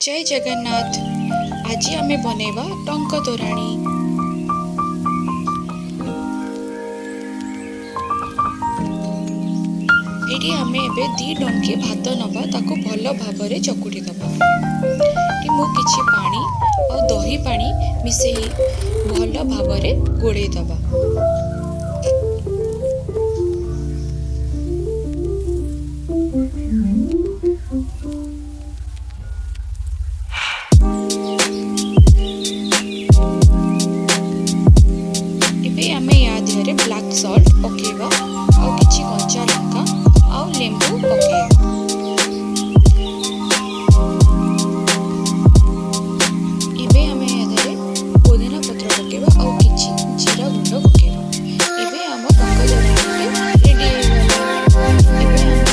जय जगन्नाथ। आज आमे बनेबा टंक तोराणी। एटी आमे एबे दी डंके भात नबा ताको भल भाबरे चकुटी दबा। कि मु किछि पानी और दही पानी मिसेई भल भाबरे गोळेई दबा। ब्लैक सॉल्ट पकेबा और किछि कंचा लंका और लेंबू पकेबा। एबे हमें यादरे पुदीना पत्र पकेबा और किछि जीरा गुंड पकेबा। एबे हम टंक तोराणी रेडी हो गला। एबे हम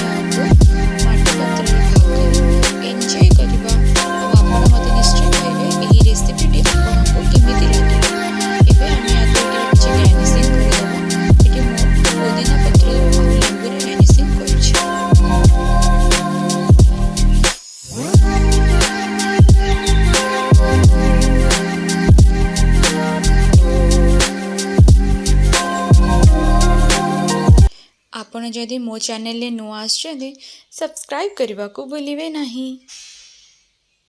माटी पत्र भाग एंजॉय करबा। और आपण मते निश्चय खाइबे एही रेसिपी टी आपनको केमिति लागे। एबे हम यादरे किछि गार्निशिंग करबा। पुदीना पत्र और लेंबू रे गार्निशिंग करछि। आपण जदि मो चैनल ले नुआ आछे सब्सक्राइब करबा को भूलिबे नहीं।